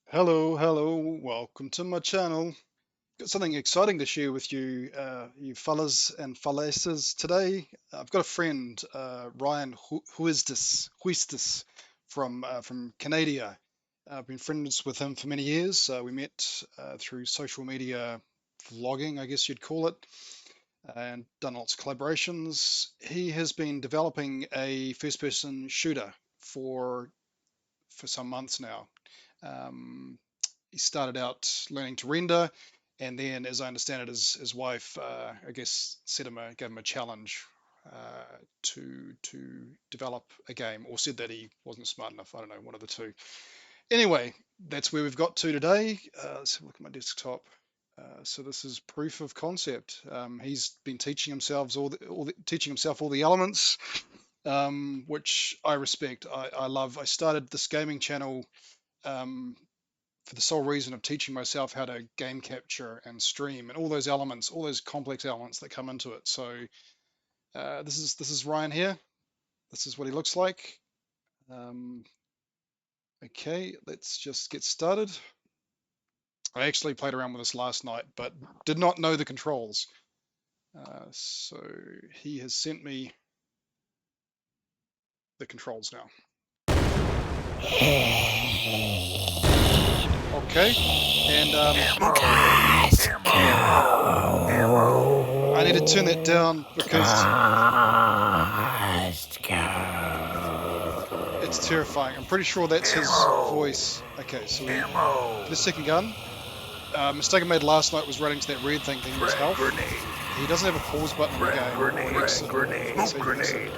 Hello, hello, welcome to my channel. Got something exciting to share with you, you fellas and fallasses today. I've got a friend, Ryan Huistis from Canada. I've been friends with him for many years. We met through social media vlogging, I guess you'd call it, and done lots of collaborations. He has been developing a first-person shooter for some months now. Um, he started out learning to render, and then, as I understand it, his wife, I guess, gave him a challenge to develop a game, or said that he wasn't smart enough. I don't know, one of the two. Anyway, that's where we've got to today. Let's have a look at my desktop. So this is proof of concept. He's been teaching himself all the elements, which I respect. I love. I started this gaming channel um, for the sole reason of teaching myself how to game capture and stream and all those elements, all those complex elements that come into it. So this is Ryan here. This is what he looks like. Um, okay, let's just get started. I actually played around with this last night, but did not know the controls. So he has sent me the controls now. Okay, and I need to turn that down because it's terrifying. I'm pretty sure that's his voice. Okay, so the second gun. Mistake I made last night was running to that red thing thinking it was health. He doesn't have a pause button in the game. Or an exit. Smoke grenade.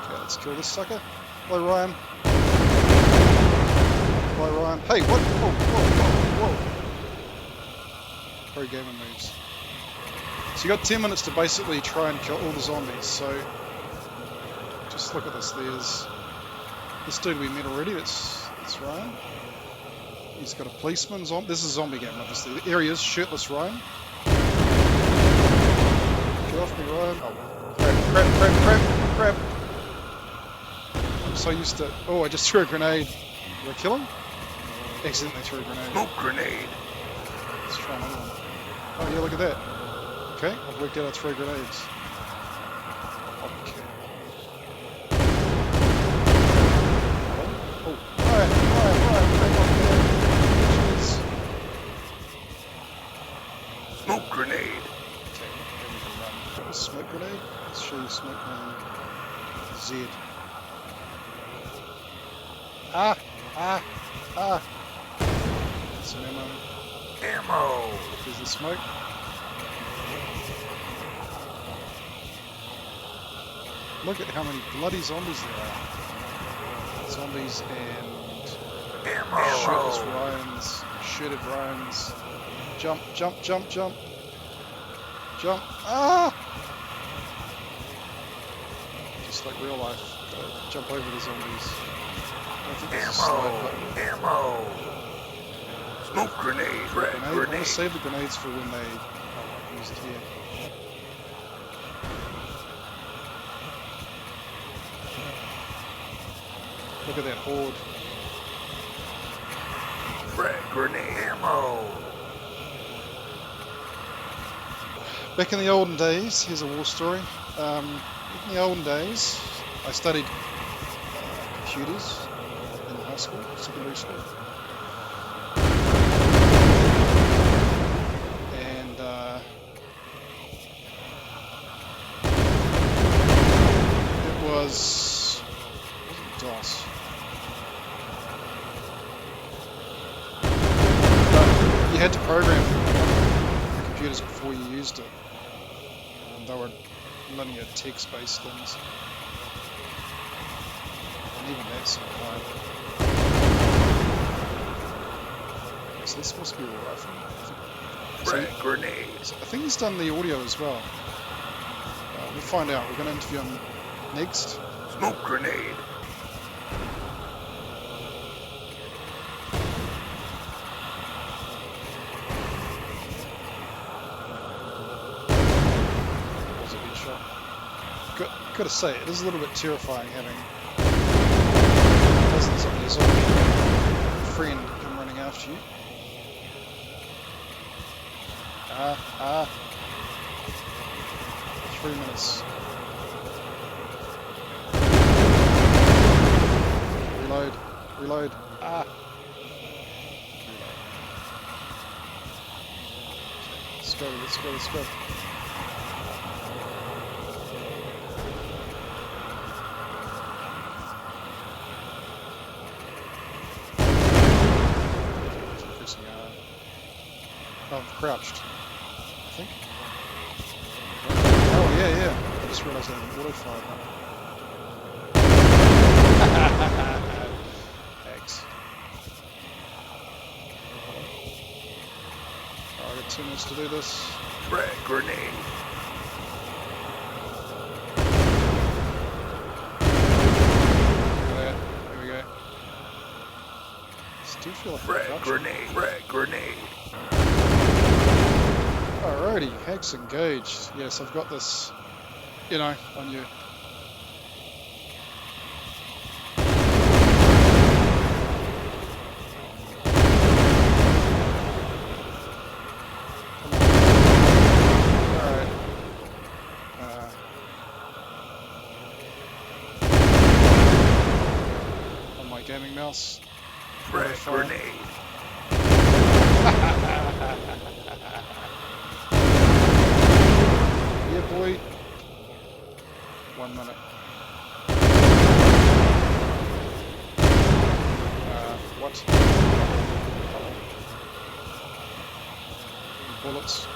Okay, let's kill this sucker. Hello, Ryan. Hello, Ryan. Hey, what? Whoa, whoa, whoa, whoa. Pro gamer moves. So you got 10 minutes to basically try and kill all the zombies. So just look at this. There's this dude we met already. That's Ryan. He's got a policeman. This is a zombie game, obviously. There he is, shirtless Ryan. Get off me, Ryan. Oh, crap. I'm so used to... Oh, I just threw a grenade. Did I kill him? Accidentally threw a grenade. Smoke grenade. Let's try another one. Oh, yeah, look at that. Okay, I've worked out how to throw grenades. Okay. Oh, Ryan. Smoke grenade. Okay, smoke grenade. Let's show you smoke grenade. Z. Some ammo. Ammo. There's the smoke. Look at how many bloody zombies there are. Zombies and shirtless Ryans, shirted Ryans. Jump. Ah! Just like real life. Gotta jump over the zombies. I don't think there's a slide button. Ammo. Smoke grenade. I want to save the grenades for when they use it here. Look at that horde. Frag grenade. Ammo. Back in the olden days, here's a war story. In the olden days, I studied computers in high school, secondary school. And it wasn't DOS. But you had to program the computers before you used it. They were linear text-based things. And even that's so hard. So this must be a rifle. Grenade. I think he's done the audio as well. We'll find out. We're going to interview him next. Smoke grenade. Gotta say, it is a little bit terrifying having dozens of these on. friend come running after you. 3 minutes. Reload. Let's go. Oh, I'm crouched, I think. Oh, yeah. I just realised I had an auto-fire button. X. Alright, I got 2 minutes to do this. Frag grenade. There we go. Still feel like Frag grenade. Alrighty, hex engaged. Yes, I've got this, on you. Alright. On my gaming mouse. Frag grenade. Yeah, boy. 1 minute. What? Bullets.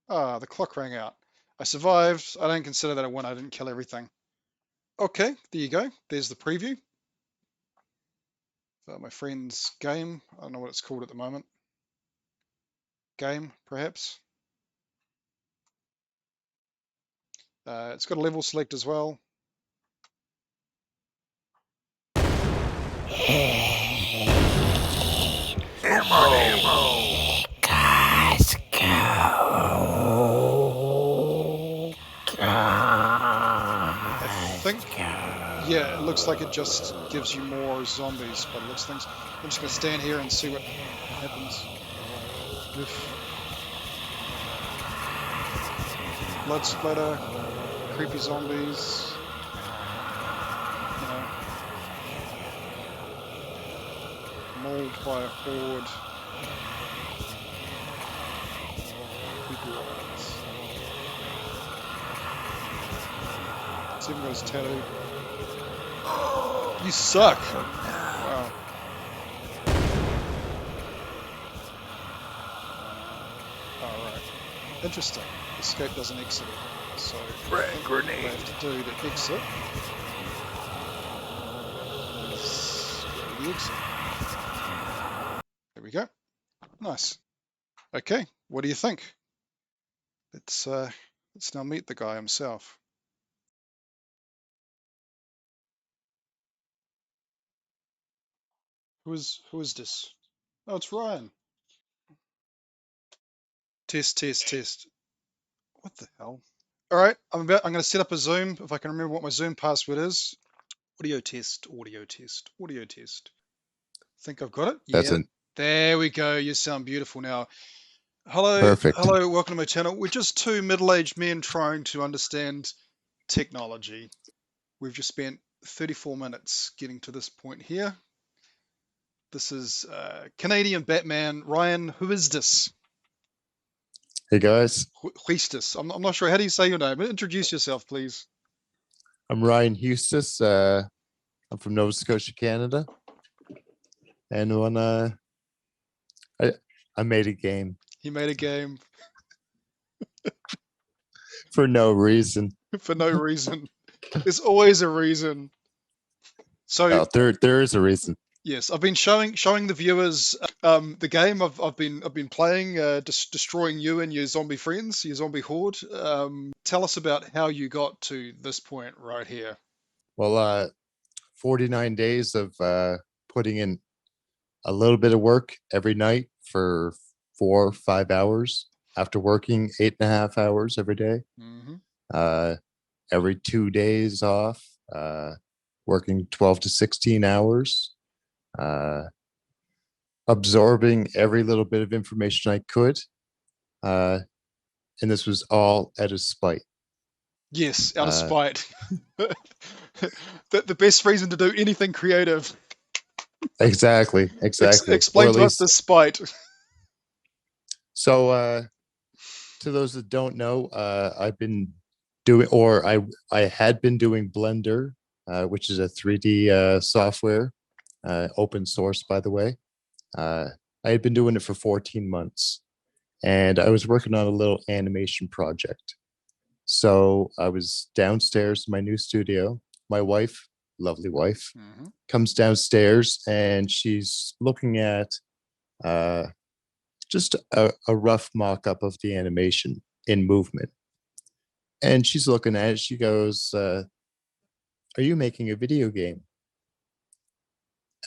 Ah, the clock rang out. I survived. I don't consider that a win. I didn't kill everything. Okay, there you go. There's the preview. My friend's game. I don't know what it's called at the moment. Game, perhaps. It's got a level select as well. Ammo. I think, yeah, it looks like it just gives you more zombies, but it looks things. I'm just gonna stand here and see what happens. Oof. Blood splatter, creepy zombies. Mauled by a horde. Creepy ones. It's even got his tattoo. You suck! Wow. Alright. Interesting. Escape doesn't exit it. So Frag what grenade. I have to do to exit is go to the exit. There we go. Nice. Okay, what do you think? Let's now meet the guy himself. Who is this? Oh, it's Ryan. Test. What the hell? All right, I'm going to set up a Zoom. If I can remember what my Zoom password is. Audio test. I think I've got it. That's Yeah. it. There we go. You sound beautiful now. Hello. Perfect. Hello. Welcome to my channel. We're just two middle-aged men trying to understand technology. We've just spent 34 minutes getting to this point here. This is Canadian Batman. Ryan, who is this? Hey guys, Huistis. I'm not sure. How do you say your name? Introduce yourself, please. I'm Ryan Hustis. I'm from Nova Scotia, Canada. And when I made a game He made a game for no reason. for no reason. There's always a reason. So Oh, there is a reason. yes, I've been showing the viewers the game I've been playing, destroying you and your zombie friends, your zombie horde. Tell us about how you got to this point right here. Well, 49 days of putting in a little bit of work every night for 4 or 5 hours after working 8.5 hours every day. Mm-hmm. uh, every 2 days off, working 12 to 16 hours, uh, absorbing every little bit of information I could. Uh, and this was all out of spite. Yes, out of Uh, spite. The best reason to do anything creative. exactly, exactly. Or Explain at to us least, the spite. so to those that don't know, I've been doing, or I had been doing Blender, which is a 3D software, open source, by the way. Uh, I had been doing it for 14 months, and I was working on a little animation project. So I was downstairs in my new studio. My wife, lovely wife, Hmm. comes downstairs and she's looking at uh, just a rough mock up of the animation in movement. And she's looking at it. She goes, "Are you making a video game?"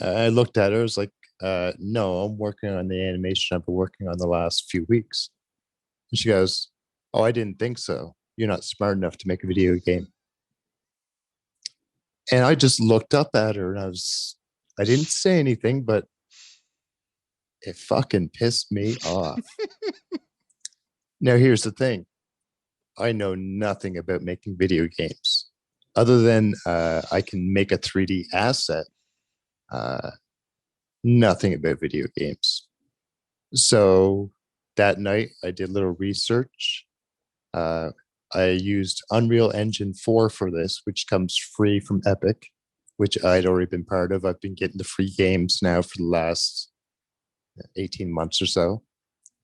I looked at her. I was like, "No, I'm working on the animation I've been working on the last few weeks." And she goes, "Oh, I didn't think so. You're not smart enough to make a video game." And I just looked up at her and I didn't say anything, but it fucking pissed me off. Now, here's the thing. I know nothing about making video games other than I can make a 3D asset. Uh, Nothing about video games. So that night I did a little research. Uh, I used Unreal Engine 4 for this, which comes free from Epic, which I'd already been part of. I've been getting the free games now for the last 18 months or so.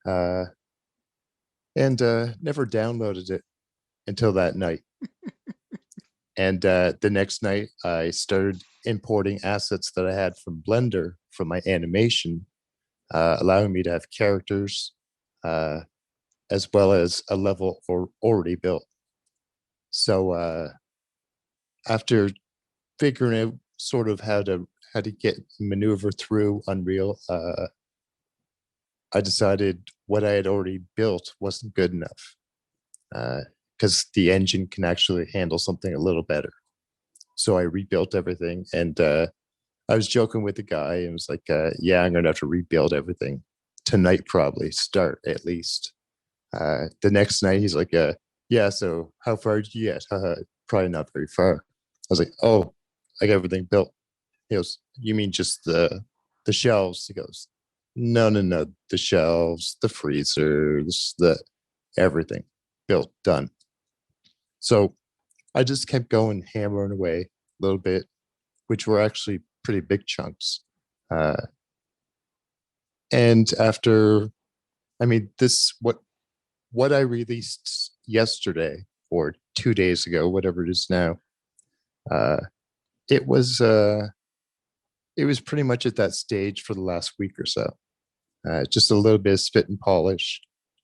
Uh, and never downloaded it until that night. And the next night, I started importing assets that I had from Blender from my animation, allowing me to have characters uh, as well as a level already built. So after figuring out sort of how to get maneuver through Unreal, I decided what I had already built wasn't good enough because the engine can actually handle something a little better. So I rebuilt everything, and I was joking with the guy and was like, "Yeah, I'm gonna have to rebuild everything tonight, probably start at least." The next night, he's like, "Yeah, so how far did you get?" Probably not very far. I was like, "Oh, I got everything built." He goes, "You mean just the shelves?" He goes, "No, no, no, the shelves, the freezers, the everything built, done." So I just kept going, hammering away a little bit, which were actually pretty big chunks. Uh, and after, I mean, this what I released yesterday or 2 days ago, whatever it is now, uh, it was uh, it was pretty much at that stage for the last week or so. Just a little bit of spit and polish,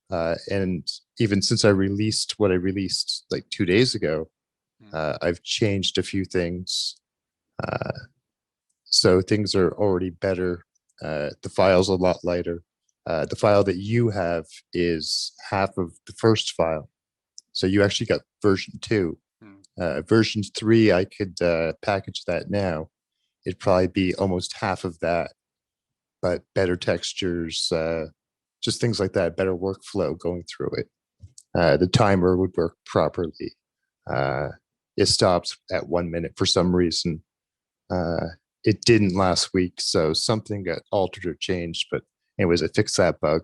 and even since I released what I released like 2 days ago, I've changed a few things. Uh, so things are already better. The file's a lot lighter. The file that you have is half of the first file. So you actually got version 2. Hmm. Version 3, I could package that now. It'd probably be almost half of that, but better textures, just things like that, better workflow going through it. The timer would work properly. Uh, it stops at 1 minute for some reason. Uh, it didn't last week, so something got altered or changed. But anyways, I fixed that bug.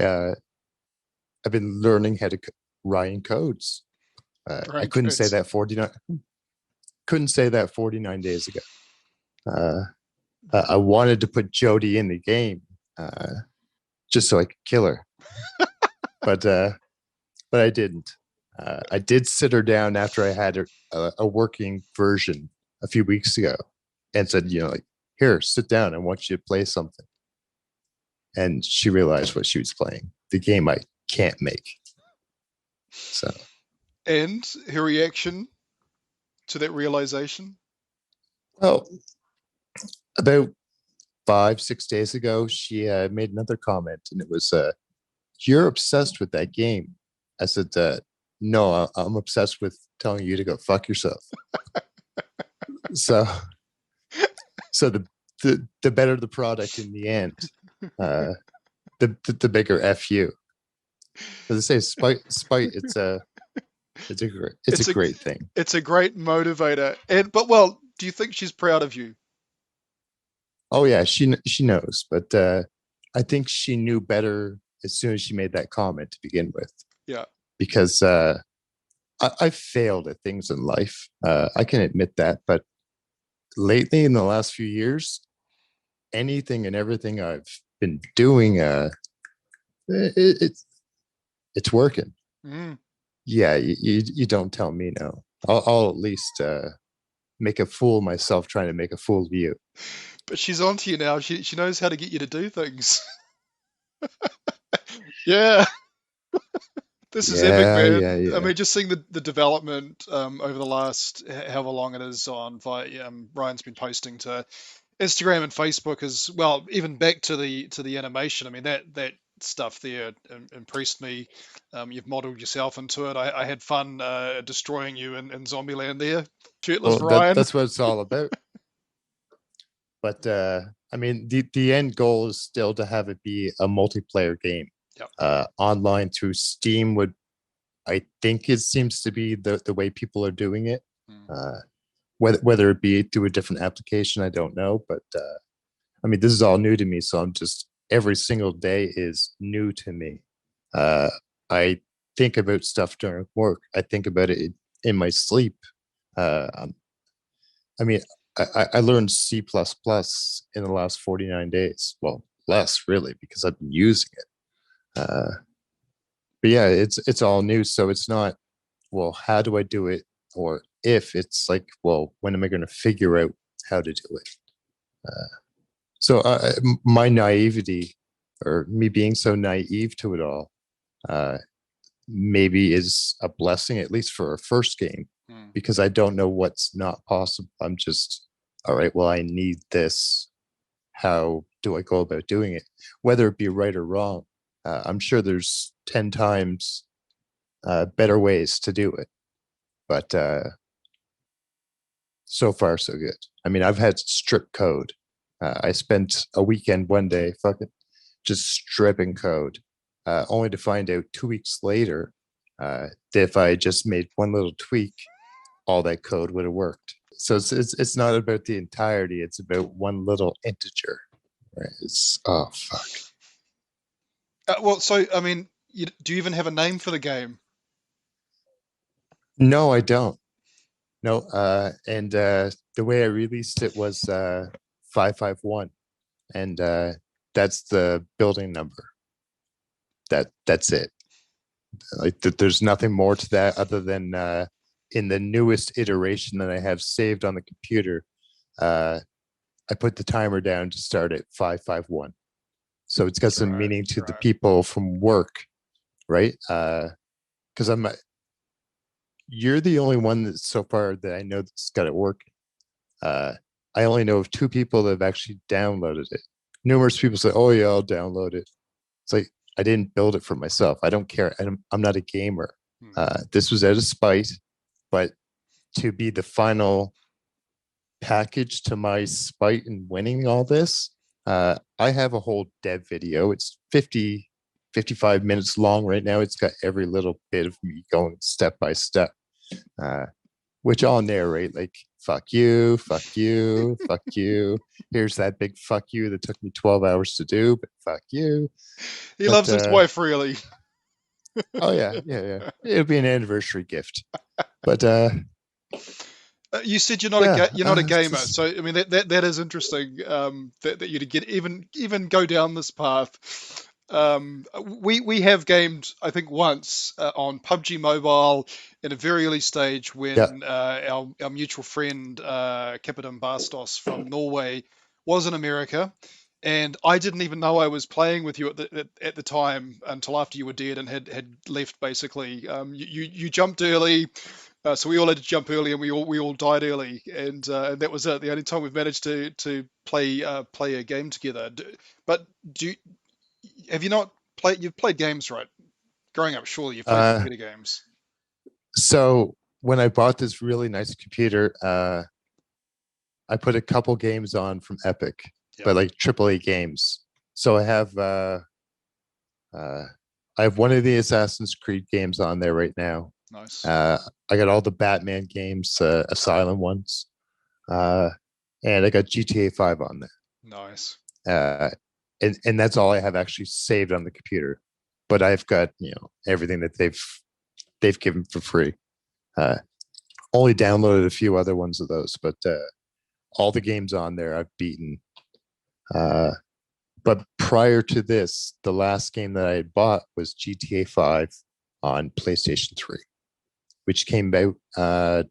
Uh, I've been learning how to write codes. I Right, couldn't good. say that 49 days ago. Uh, I wanted to put Jody in the game just so I could kill her, but I didn't. I did sit her down after I had a working version a few weeks ago and said, like, "Here, sit down. I want you to play something." And she realized what she was playing, the game I can't make. So, And her reaction to that realization? well, about 5, 6 days ago, she made another comment, and it was, "You're obsessed with that game." I said, no, I'm obsessed with telling you to go fuck yourself. So, so the better the product in the end, uh, the bigger f you. As I say, spite. It's a It's a great thing. it's a great motivator. And but well, do you think she's proud of you? Oh yeah, she knows, but I think she knew better as soon as she made that comment to begin with, Yeah. because I've failed at things in life. I can admit that, but lately, in the last few years, anything and everything I've been doing, it's working. Mm. Yeah, you don't tell me no. I'll at least make a fool of myself trying to make a fool of you. But she's on to you now. She knows how to get you to do things. Yeah. This is epic, Yeah, man. yeah, I yeah. mean, just seeing the development over the last however long it is on via Ryan's been posting to Instagram and Facebook as well, even back to the animation. I mean, that stuff there impressed me. You've modeled yourself into it. I had fun destroying you in Zombieland there, shirtless Well, Ryan. that's what it's all about. But I mean, the end goal is still to have it be a multiplayer game. Yep. Online through Steam would, I think, it seems to be the way people are doing it. Mm. Uh, whether it be through a different application, I don't know. But I mean, this is all new to me, so I'm just every single day is new to me. Uh, I think about stuff during work. I think about it in my sleep. Um, I mean, I learned C++ plus plus in the last 49 days. Well, less really because I've been using it. But yeah, it's all new, so it's not, well, how do I do it, or if it's like, well, when am I going to figure out how to do it? So my naivety, or me being so naive to it all, uh, maybe is a blessing, at least for a first game, Mm. because I don't know what's not possible. I'm just, all right, well, I need this. How do I go about doing it? Whether it be right or wrong, I'm sure there's 10 times better ways to do it. But so far, so good. I mean, I've had strip code. I spent a weekend one day fucking just stripping code, only to find out 2 weeks later that if I just made one little tweak, all that code would have worked. So it's not about the entirety; it's about one little integer. Right? It's, oh fuck. Well, so I mean, do you even have a name for the game? No, I don't. No, and the way I released it was 551, and that's the building number. That's it. Like there's nothing more to that other than in the newest iteration that I have saved on the computer, uh, I put the timer down to start at 551. So it's got some Right, meaning to the right. people from work, right? Because you're the only one that so far that I know that's got it working. Uh, I only know of two people that have actually downloaded it. Numerous people say, "Oh yeah, I'll download it." It's like, I didn't build it for myself. I don't care. I'm not a gamer. Hmm. This was out of spite, but to be the final package to my spite in winning all this, I have a whole dev video. It's 55 minutes long right now. It's got every little bit of me going step by step, uh, which I'll narrate like, fuck you, fuck you, fuck you. Here's that big fuck you that took me 12 hours to do, but fuck you. He But loves his wife really. oh yeah, yeah, yeah. It'll be an anniversary gift. But You said yeah, you're not a it's gamer, just so I mean that is interesting. That you to get even go down this path. We have gamed I think once on PUBG Mobile in a very early stage yeah. when our mutual friend Captain Bastos from Norway was in America, and I didn't even know I was playing with you at the time until after you were dead and had left basically. You jumped early. So we all had to jump early, and we all died early, and that was it. The only time we've managed to play a game together. But do have you not played? You've played games, right? Growing up, surely you've played some Uh, video games. So when I bought this really nice computer, I put a couple games on from Epic, Yeah. but like AAA games. So uh, I have one of the Assassin's Creed games on there right now. Nice. I got all the Batman games, Asylum ones, uh, and I got GTA 5 on Nice. there. And that's all I have actually saved on the computer. But I've got everything that they've given for free. Uh, Only downloaded a few other ones of those, but all the games on there I've beaten. But prior to this, the last game that I had bought was GTA 5 on PlayStation 3, which came out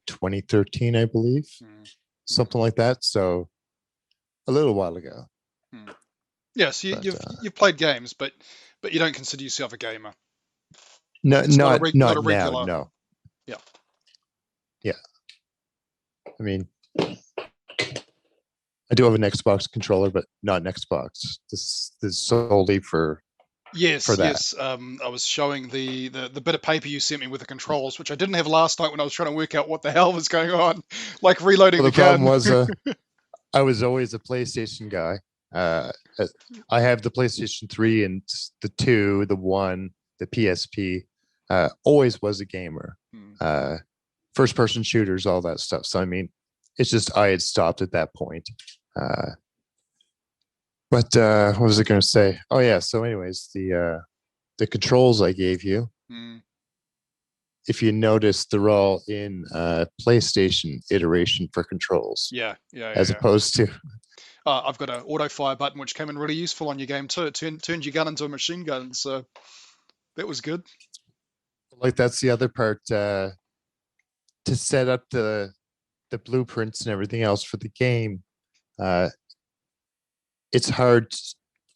2013, I believe, something like that. So a little while ago. Yes, But, you've played games, but you don't consider yourself a gamer. no, It's not not a now. regular. No. Yeah. Yeah. I mean, I do have an Xbox controller, but not an Xbox. This is solely for Yes, that. yes. I was showing the bit of paper you sent me with the controls, which I didn't have last night when I was trying to work out what the hell was going on, like reloading Well, the the problem gun. was I was always a PlayStation guy. I have the PlayStation 3 and the 2, the 1, the PSP. Always was a gamer. First person shooters, all that stuff. So, I mean, it's just I had stopped at that point. But what was I going to say? Oh, yeah. So, anyways, the controls I gave you, if you notice, they're all in PlayStation iteration for controls. Yeah. As opposed to I've got an auto fire button, which came in really useful on your game too. It turned your gun into a machine gun, so that was good. like that's the other part, to set up the blueprints and everything else for the game. It's hard,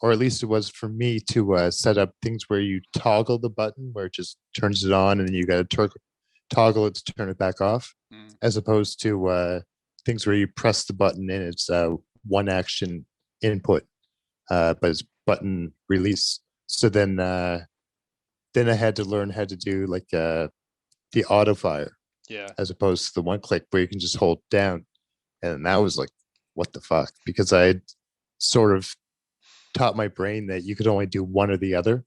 or at least it was for me, to set up things where you toggle the button where it just turns it on, and then you got to toggle it to turn it back off, as opposed to things where you press the button and it's one action input, but it's button release. So then I had to learn how to do like the auto fire, as opposed to the one click where you can just hold down. And that was like, what the fuck? Because I had sort of taught my brain that you could only do one or the other,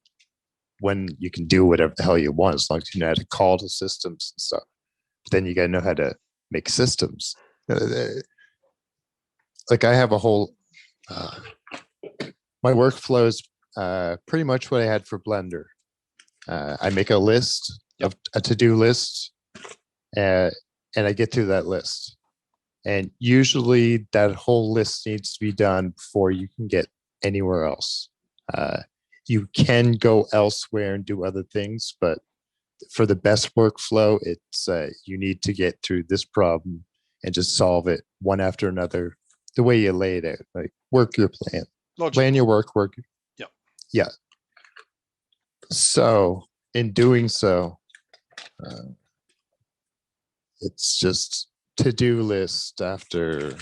when you can do whatever the hell you want as long as you know how to call to systems and stuff. But then you got to know how to make systems. Like I have a whole, my workflow is pretty much what I had for Blender. I make a list of a to-do list, and I get through that list. And usually that whole list needs to be done before you can get anywhere else. You can go elsewhere and do other things, but for the best workflow, it's you need to get through this problem and just solve it one after another, the way you lay it out. Like work your plan, plan your work. Yeah. So in doing so, it's just to-do list after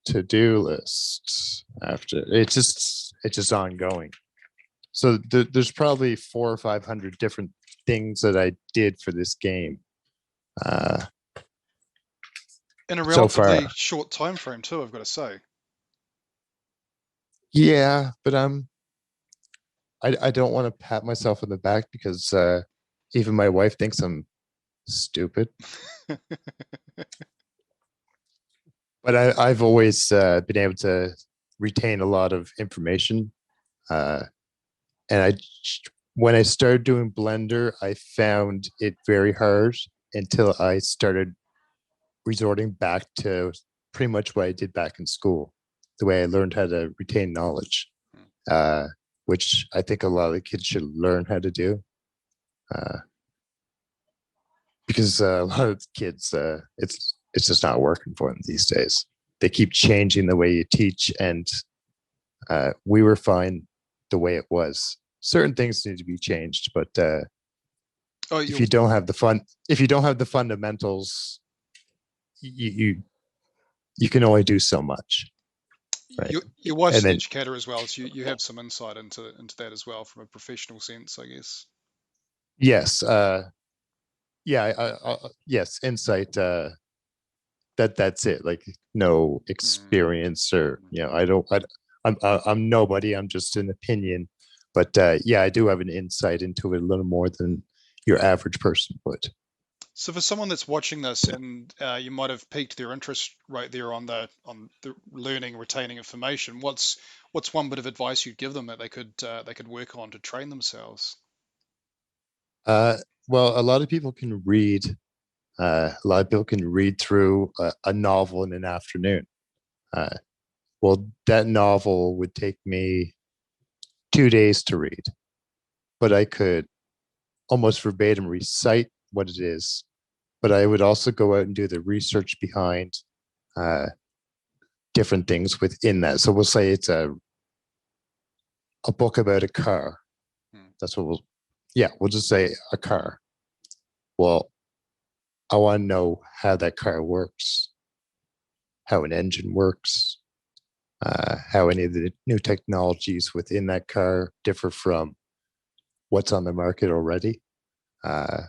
to-do list after it's just ongoing. So there's probably 400 or 500 different things that I did for this game in a relatively short time frame too, I've got to say. Yeah, but I don't want to pat myself on the back, because even my wife thinks I'm stupid. But I've always been able to retain a lot of information, and when I started doing Blender, I found it very hard until I started resorting back to pretty much what I did back in school, the way I learned how to retain knowledge, which I think a lot of the kids should learn how to do. Because a lot of the kids, it's just not working for them these days. They keep changing the way you teach, and we were fine the way it was. Certain things need to be changed, but if you don't have the fundamentals, you can only do so much. right? Your wife's And an then educator as well, so you have some insight into that as well from a professional sense, I guess. yes, yeah, yes, insight. That's it. Like no Mm, experience, or mm. I don't. I'm nobody. I'm just an opinion. But yeah, I do have an insight into it a little more than your average person would. So for someone that's watching this, and you might have piqued their interest right there on the learning, retaining information, what's one bit of advice you'd give them that they could work on to train themselves? Uh, well, a lot of people can read. A lot of people can read through a novel in an afternoon. Uh, well, that novel would take me 2 days to read, but I could almost verbatim recite what it is. But I would also go out and do the research behind uh, different things within that. So we'll say it's a book about a car. Mm, That's what we'll just say a car. Well, I want to know how that car works, how an engine works, how any of the new technologies within that car differ from what's on the market already. Uh,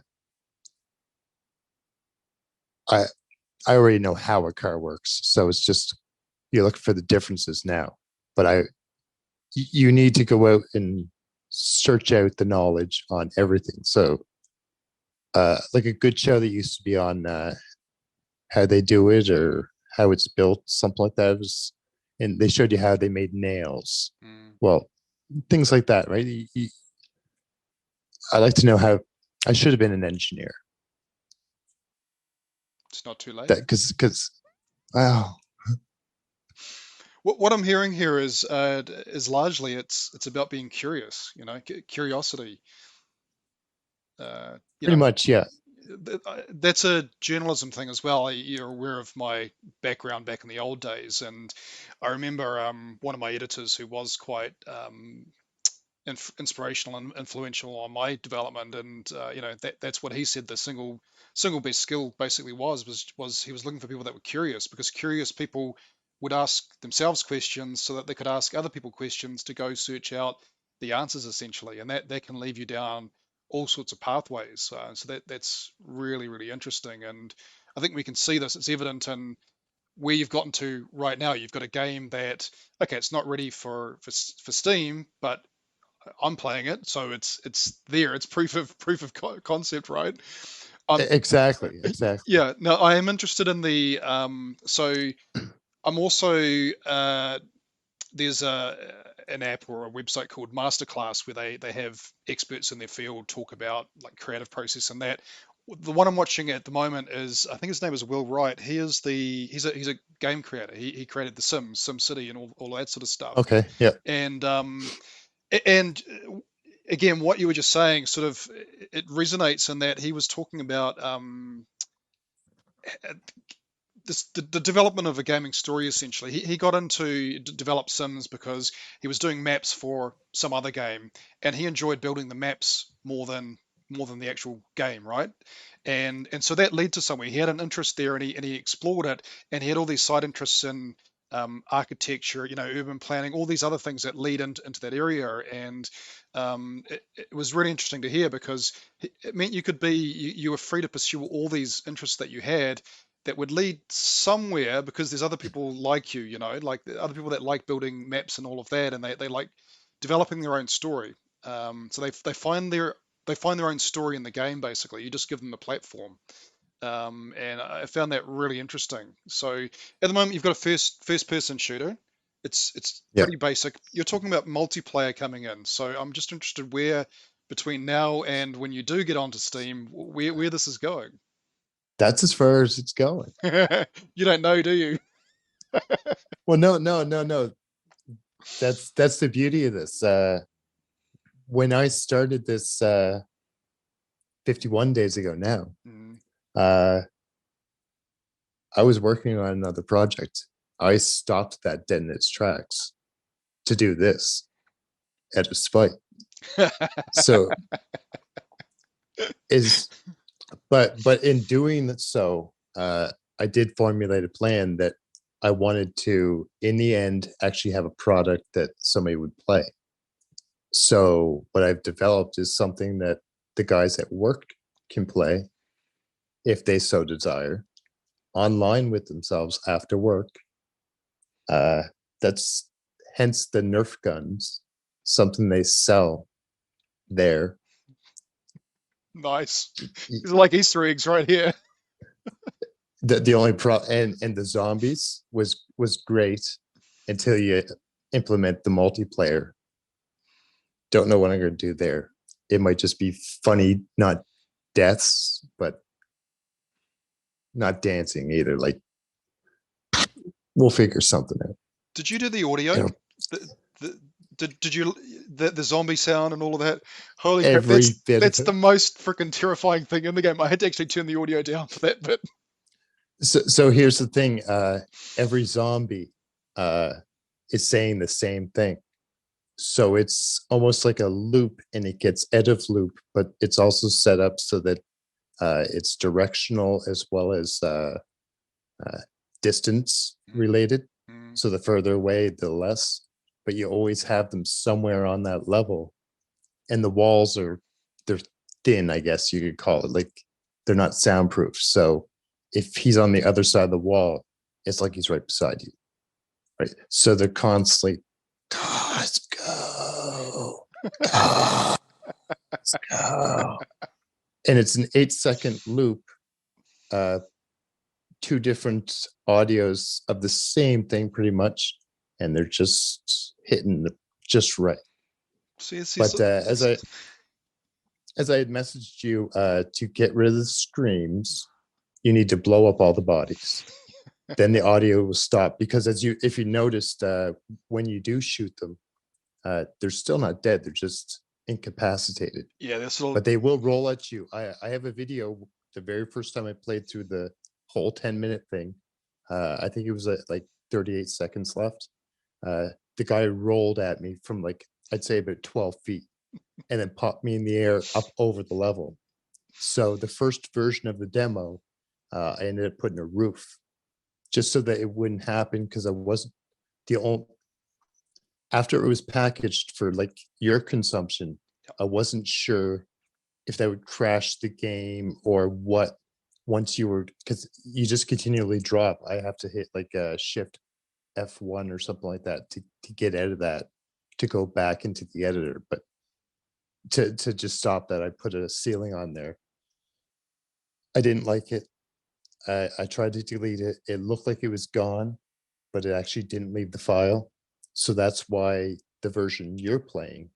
I I already know how a car works, so it's just you look for the differences now. But you need to go out and search out the knowledge on everything. So, like a good show that used to be on how they do it or how it's built, something like that. Was, and they showed you how they made nails. mm. Well, things like that, right? I like to know how. I should have been an engineer. It's not too late. That because wow, What I'm hearing here is largely it's about being curious, curiosity. You pretty know, much, yeah. that's a journalism thing as well. You're aware of my background back in the old days, and I remember one of my editors who was quite inspirational and influential on my development. And that's what he said. The single best skill basically was he was looking for people that were curious, because curious people would ask themselves questions so that they could ask other people questions to go search out the answers essentially, and that can leave you down all sorts of pathways. So that's really interesting, and I think we can see this. It's evident in where you've gotten to right now. You've got a game that, okay, it's not ready for Steam, but I'm playing it, so it's there. It's proof of concept, right? Um, Exactly. yeah. No, I am interested in the so I'm also there's an app or a website called Masterclass where they have experts in their field talk about like creative process and that. The one I'm watching at the moment is, I think his name is Will Wright. He's a game creator. He created The Sims, SimCity, and all that sort of stuff. Okay, yeah. And and again, what you were just saying sort of it resonates in that he was talking about the development of a gaming story. Essentially, he got into develop Sims because he was doing maps for some other game, and he enjoyed building the maps more than the actual game, right? And so that led to somewhere. He had an interest there, and he explored it, and he had all these side interests in architecture, urban planning, all these other things that lead into that area. And it was really interesting to hear, because it meant you were free to pursue all these interests that you had that would lead somewhere, because there's other people like like the other people that like building maps and all of that, and they like developing their own story. So they find their own story in the game. Basically, you just give them the platform. And I found that really interesting. So at the moment, you've got a first person shooter. It's Yeah. pretty basic. You're talking about multiplayer coming in. So I'm just interested where, between now and when you do get onto Steam, where this is going. That's as far as it's going. You don't know, do you? Well, no. That's the beauty of this. When I started this 51 days ago now, Mm. uh, I was working on another project. I stopped that dead in its tracks to do this at a spite. So is but in doing so, I did formulate a plan that I wanted to, in the end, actually have a product that somebody would play. So what I've developed is something that the guys at work can play if they so desire online with themselves after work. Uh, that's hence the Nerf guns, something they sell there. Nice. These are like Easter eggs right here. The only pro and the zombies was great until you implement the multiplayer. Don't know what I'm going to do there. It might just be funny, not deaths, but not dancing either. Like we'll figure something out. Did you do the audio? You know, The, did you the zombie sound and all of that? Holy crap! every bit of That's it. the most freaking terrifying thing in the game. I had to actually turn the audio down for that bit. So here's the thing. Every zombie is saying the same thing. So it's almost like a loop, and it gets out of loop, but it's also set up so that it's directional as well as distance related. Mm. So the further away, the less. But you always have them somewhere on that level, and the walls they're thin, I guess you could call it. Like they're not soundproof. So if he's on the other side of the wall, it's like he's right beside you. Right. So they're constantly, let's go. Let's go. And it's an 8-second loop, two different audios of the same thing pretty much. And they're just hitting just right. See, But as I had messaged you, to get rid of the screams, you need to blow up all the bodies. Then the audio will stop, because if you noticed, when you do shoot them, they're still not dead. They're just incapacitated. Yeah, that's all. But they will roll at you. I have a video. The very first time I played through the whole 10-minute thing, I think it was like 38 seconds left. The guy rolled at me from like, I'd say about 12 feet, and then popped me in the air up over the level. So the first version of the demo, I ended up putting a roof just so that it wouldn't happen, because I wasn't the only. After it was packaged for like your consumption, I wasn't sure if that would crash the game or what. Once you were, because you just continually drop. I have to hit like a shift F1 or something like that to get out of that, to go back into the editor. But to just stop that, I put a ceiling on there. I didn't like it. I tried to delete it. It looked like it was gone, but it actually didn't leave the file. So that's why the version you're playing,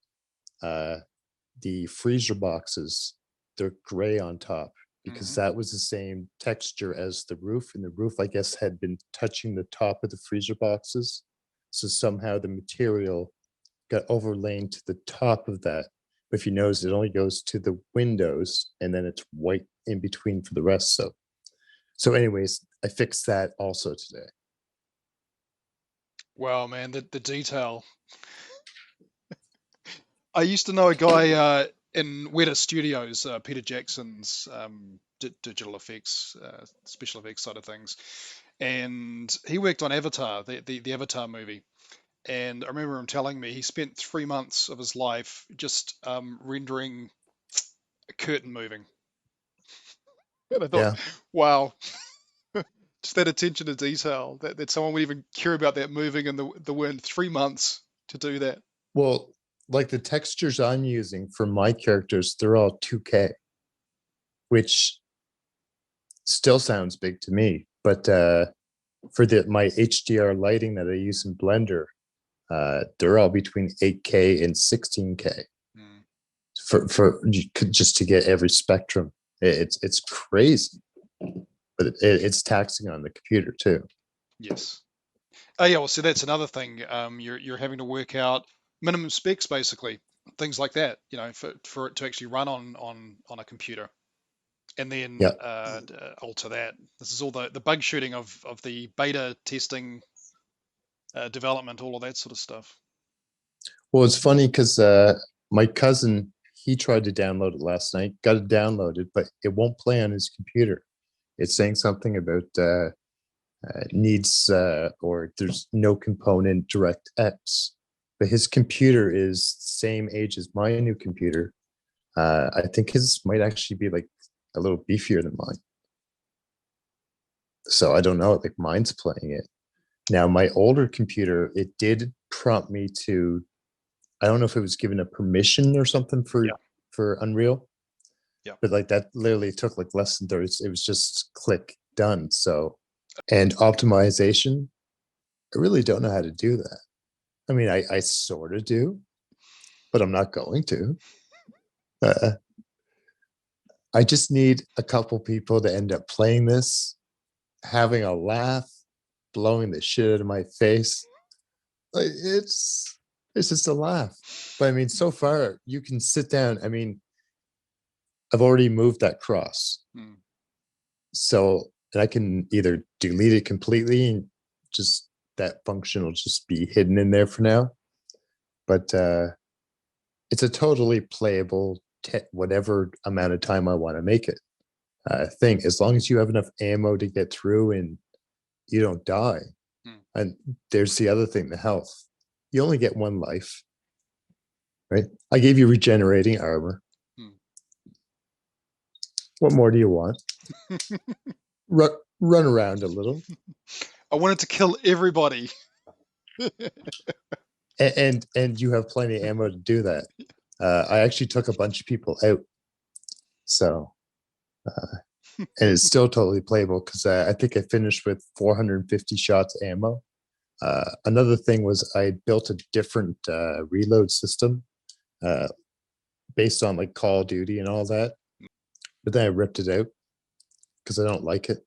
the freezer boxes, they're gray on top, because that was the same texture as the roof. And the roof, I guess, had been touching the top of the freezer boxes. So somehow the material got overlain to the top of that. But if you notice, it only goes to the windows, and then it's white in between for the rest. So anyways, I fixed that also today. Wow, man, the detail. I used to know a guy in Weta Studios, Peter Jackson's digital effects, special effects side of things, and he worked on Avatar, the Avatar movie. And I remember him telling me he spent 3 months of his life just rendering a curtain moving. And I thought, Yeah. wow, just that attention to detail that someone would even care about that moving in the wind. 3 months to do that. Well, like the textures I'm using for my characters, they're all 2K, which still sounds big to me. But for my HDR lighting that I use in Blender, they're all between 8K and 16K for just to get every spectrum. It's crazy, but it's taxing on the computer too. Yes. Oh yeah, well, so that's another thing. You're having to work out minimum specs, basically, things like that. You know, for it to actually run on a computer, and then Yeah. alter that. This is all the bug shooting of the beta testing, development, all of that sort of stuff. Well, it's funny because my cousin, he tried to download it last night, got it downloaded, but it won't play on his computer. It's saying something about needs or there's no component DirectX, but his computer is same age as my new computer. I think his might actually be like a little beefier than mine. So I don't know, like mine's playing it. Now my older computer, it did prompt me to, I don't know if it was given a permission or something for Unreal. Yeah. But like that literally took like less than 30. It was just click done. So, and optimization, I really don't know how to do that. I mean, I sort of do, but I'm not going to. I just need a couple people to end up playing this, having a laugh, blowing the shit out of my face. Like it's just a laugh. But I mean, so far you can sit down. I mean, I've already moved that cross. So and I can either delete it completely and just that function will just be hidden in there for now. But it's a totally playable whatever amount of time I want to make it thing. As long as you have enough ammo to get through and you don't die. And there's the other thing, the health. You only get one life, right? I gave you regenerating armor. What more do you want? Run around a little. I wanted to kill everybody. and you have plenty of ammo to do that. I actually took a bunch of people out. So, and it's still totally playable because I think I finished with 450 shots ammo. Another thing was I built a different reload system based on like Call of Duty and all that. But then I ripped it out because I don't like it.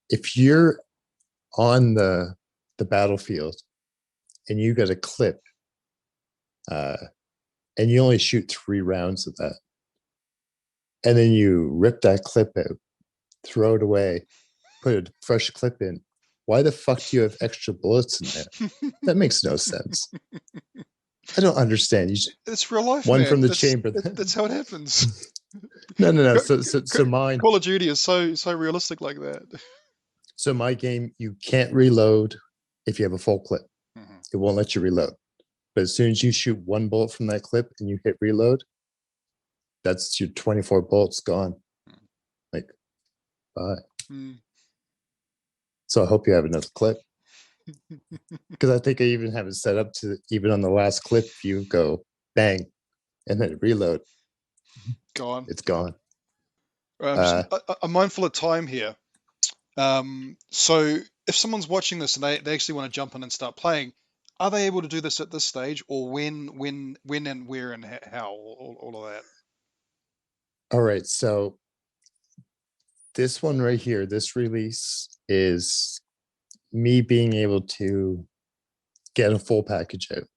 If you're on the battlefield and you got a clip and you only shoot 3 rounds of that, and then you rip that clip out, throw it away, put a fresh clip in, why the fuck do you have extra bullets in there? That makes no sense. I don't understand. It's real life, one man. from the chamber. That's how it happens. No. So mine. Call of Duty is so realistic like that. So my game, you can't reload if you have a full clip. It won't let you reload. But as soon as you shoot 1 bullet from that clip and you hit reload, that's your 24 bullets gone. Like, bye. So I hope you have another clip. Because I think I even have it set up to, even on the last clip, you go bang and then reload. Gone. It's gone. I'm mindful of time here. So if someone's watching this and they actually want to jump in and start playing, are they able to do this at this stage, or when and where and how, all of that? All right, so this one right here, this release is me being able to get a full package out.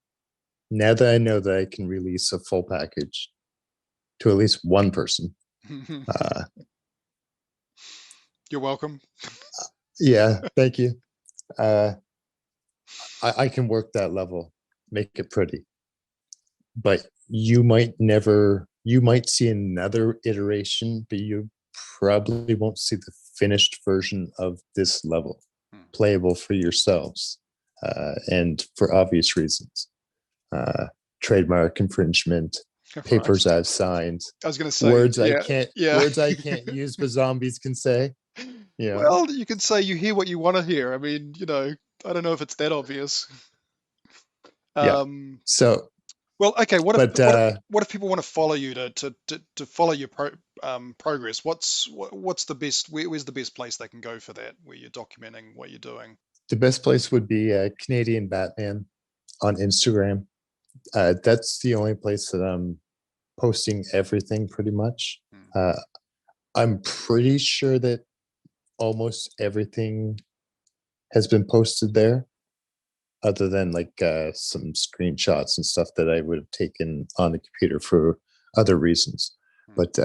Now that I know that I can release a full package to at least one person. You're welcome. Yeah, thank you. I can work that level, make it pretty. But you might see another iteration, but you probably won't see the finished version of this level playable for yourselves, and for obvious reasons. Trademark infringement, papers I've signed. I was going to say words I can't use, but zombies can say. Yeah. Well, you can say you hear what you want to hear. I mean, I don't know if it's that obvious. Yeah. So. Well, okay. What if people want to follow you to follow your progress? What's the best? Where's the best place they can go for that? Where you're documenting what you're doing? The best place would be Canadian Batman on Instagram. That's the only place that I'm posting everything pretty much. I'm pretty sure that almost everything has been posted there, other than like some screenshots and stuff that I would have taken on the computer for other reasons. But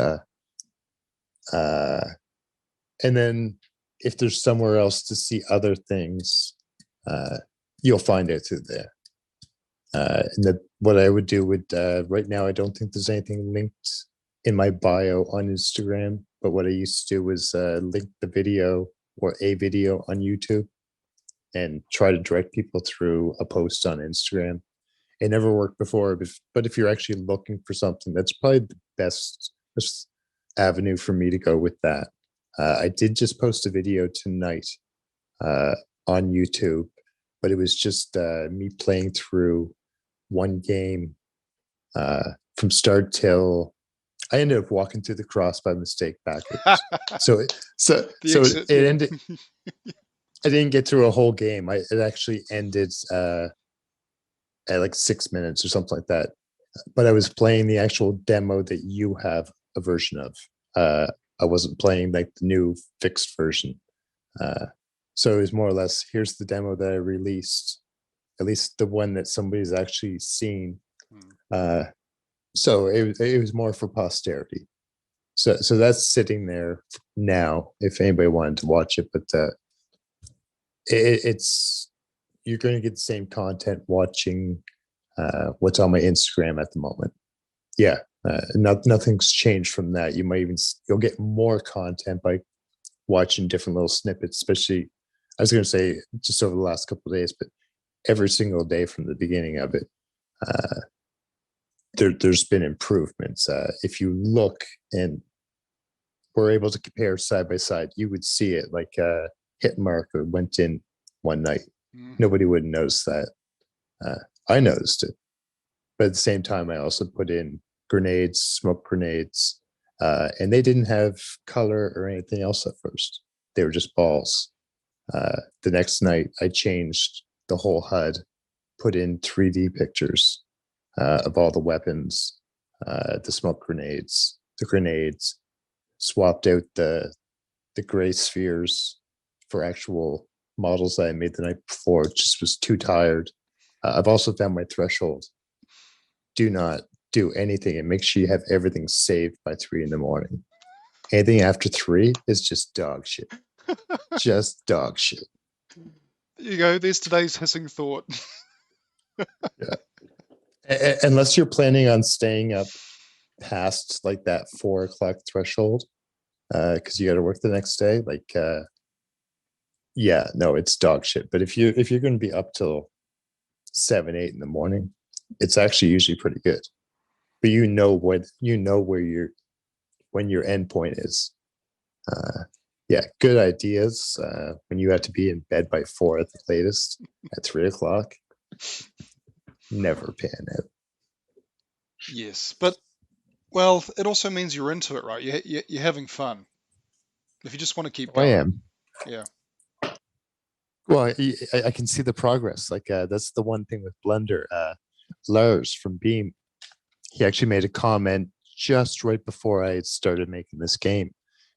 and then if there's somewhere else to see other things, you'll find it through there. And what I would do would right now, I don't think there's anything linked in my bio on Instagram. But what I used to do was link the video or a video on YouTube and try to direct people through a post on Instagram. It never worked before, but if you're actually looking for something, that's probably the best avenue for me to go with that. I did just post a video tonight on YouTube, but it was just me playing through one game from start till I ended up walking through the cross by mistake backwards. so it ended. I didn't get through a whole game. It actually ended at like 6 minutes or something like that. But I was playing the actual demo that you have a version of. I wasn't playing like the new fixed version. So it was more or less, here's the demo that I released, at least the one that somebody's actually seen. So it was more for posterity. So that's sitting there now if anybody wanted to watch it. But it's you're going to get the same content watching what's on my Instagram at the moment. Yeah, nothing's changed from that. You'll get more content by watching different little snippets, especially, I was going to say just over the last couple of days, but every single day from the beginning of it, there's been improvements. If you look and we're able to compare side by side, you would see it like hit marker went in one night. Nobody would notice that. I noticed it. But at the same time, I also put in grenades, smoke grenades, and they didn't have color or anything else at first. They were just balls. The next night, I changed the whole HUD, put in 3D pictures of all the weapons, the smoke grenades, the grenades, swapped out the gray spheres for actual models that I made the night before. Just was too tired. I've also found my threshold. Do not do anything and make sure you have everything saved by 3 a.m. Anything after 3 is just dog shit. Just dog shit. There you go. There's today's hissing thought. Yeah. Unless you're planning on staying up past like that 4 o'clock threshold, because you got to work the next day. Like, yeah, no, it's dog shit. But if you're going to be up till 7, 8 in the morning, it's actually usually pretty good. But when your end point is. Yeah, good ideas. When you have to be in bed by 4 at the latest, at 3 o'clock, never pan out. Yes, but well, it also means you're into it, right? You're having fun. If you just want to keep going, I am. Yeah. Well, I can see the progress. Like that's the one thing with Blender. Lars from Beam, he actually made a comment just right before I had started making this game,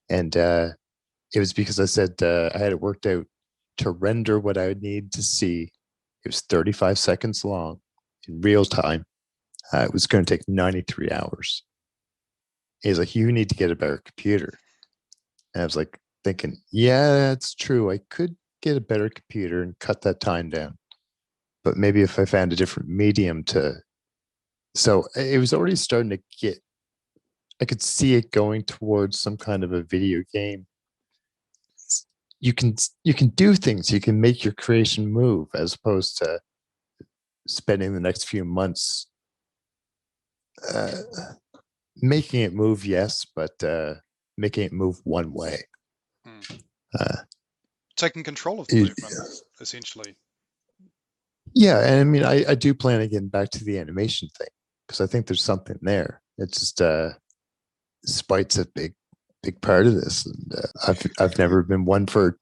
and it was because I said I had it worked out to render what I would need to see. It was 35 seconds long in real time. It was going to take 93 hours. He's like, you need to get a better computer. And I was like thinking, yeah, that's true. I could get a better computer and cut that time down. But maybe if I found a different medium to. So it was already starting to get, I could see it going towards some kind of a video game. You can do things. You can make your creation move as opposed to spending the next few months making it move. Yes, but making it move one way. Taking control of the movement, essentially. Yeah, and I mean, I do plan on getting back to the animation thing because I think there's something there. It's just spite's a big part of this, and I've never been one for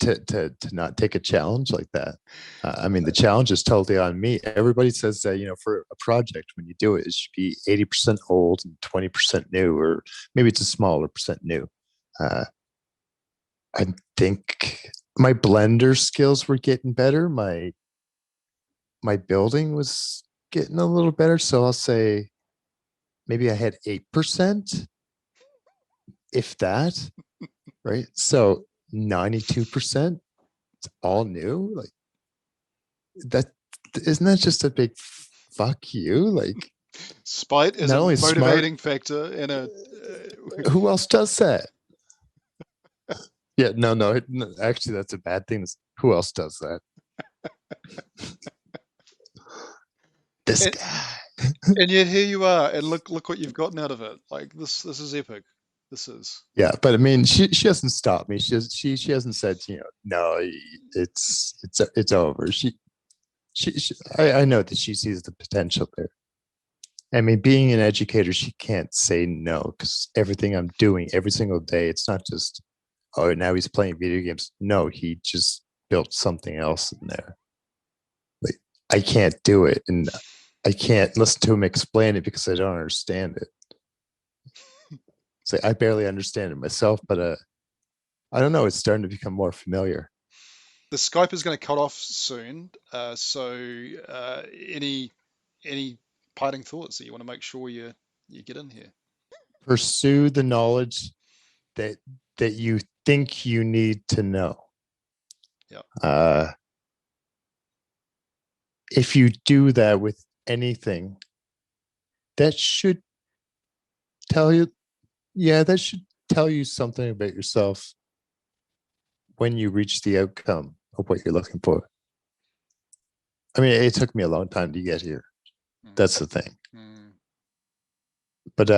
to not take a challenge like that. I mean, the challenge is totally on me. Everybody says that for a project, when you do it, it should be 80% old and 20% new, or maybe it's a smaller percent new. I think my Blender skills were getting better. My building was getting a little better, so I'll say maybe I had 8%, if that. Right, so 92%, it's all new. Like that, isn't that just a big fuck you? Like spite is a motivating factor in a. Who else does that? Yeah, no, actually, that's a bad thing. Who else does that? This And, guy. and yet here you are, and look what you've gotten out of it. Like this is epic. This is. Yeah, but I mean, she hasn't stopped me. She hasn't said, no, it's over. I know that she sees the potential there. I mean, being an educator, she can't say no because everything I'm doing every single day, it's not just, oh, now he's playing video games. No, he just built something else in there. Like, I can't do it, and I can't listen to him explain it because I don't understand it. So I barely understand it myself, but I don't know. It's starting to become more familiar. The Skype is going to cut off soon, so any parting thoughts that you want to make sure you get in here? Pursue the knowledge that you think you need to know. Yeah. If you do that with anything, that should tell you, yeah, that should tell you something about yourself when you reach the outcome of what you're looking for. I mean, it took me a long time to get here. Mm. That's the thing. Mm. But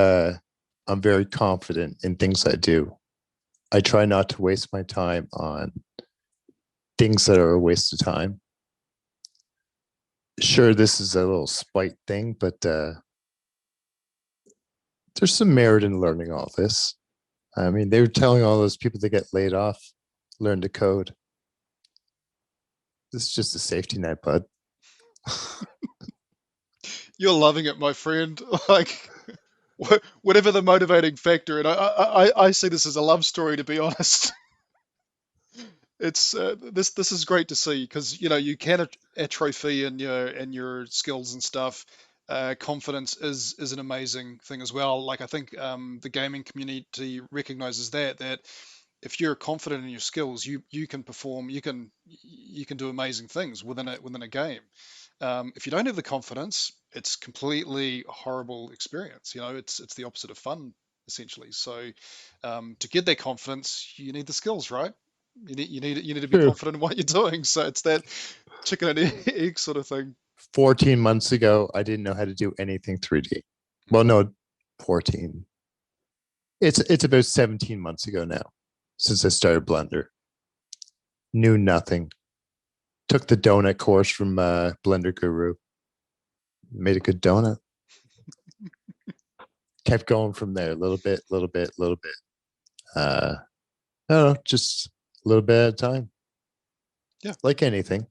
I'm very confident in things I do. I try not to waste my time on things that are a waste of time. Sure, this is a little spite thing, but there's some merit in learning all this. I mean, they were telling all those people that get laid off, learn to code. This is just a safety net, bud. You're loving it, my friend. Like whatever the motivating factor, and I see this as a love story, to be honest. It's this is great to see because you can atrophy in your skills and stuff. Confidence is an amazing thing as well. Like I think the gaming community recognizes that if you're confident in your skills, you can perform, you can do amazing things within a game. If you don't have the confidence, it's completely horrible experience. It's the opposite of fun essentially. So to get that confidence, you need the skills, right? You need to be True. confident in what you're doing. So it's that chicken and egg sort of thing. 14 months ago, I didn't know how to do anything 3D. Well, Mm. no, 14. It's about 17 months ago now since I started Blender. Knew nothing. Took the donut course from Blender Guru. Made a good donut. Kept going from there, a little bit, little bit, little bit. I don't know, just a little bit at a time. Yeah. Like anything.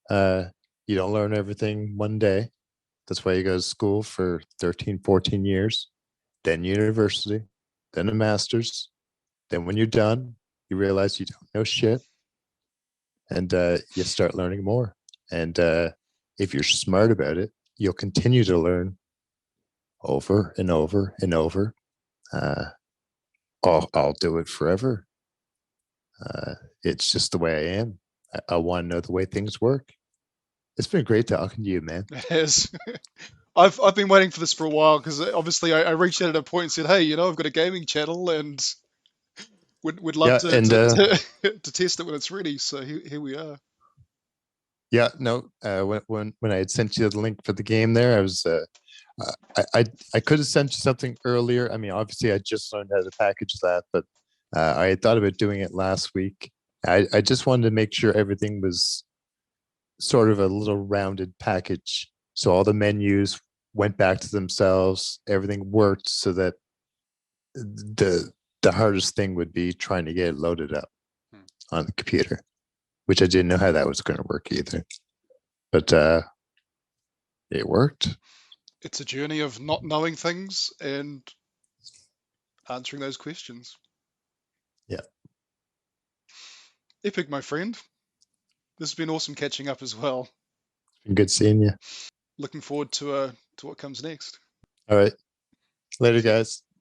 Uh, you don't learn everything one day. That's why you go to school for 13, 14 years, then university, then a master's. Then when you're done, you realize you don't know shit, and you start learning more. And if you're smart about it, you'll continue to learn over and over and over. Uh, I'll do it forever. Uh, it's just the way I am. I want to know the way things work. It's been great talking to you, man. It has. I've been waiting for this for a while because obviously I reached out at a point and said, hey, I've got a gaming channel and would love Yeah, to and to test it when it's ready. So here we are. yeah, no. When I had sent you the link for the game, there, I was I could have sent you something earlier. I mean, obviously, I just learned how to package that, but I had thought about doing it last week. I just wanted to make sure everything was sort of a little rounded package, so all the menus went back to themselves. Everything worked, so that the hardest thing would be trying to get it loaded up Hmm. on the computer, which I didn't know how that was going to work either. But it worked. It's a journey of not knowing things and answering those questions. Yeah, Epic, my friend. This has been awesome catching up as well. it's been good seeing you. Looking forward to what comes next. All right, later, guys.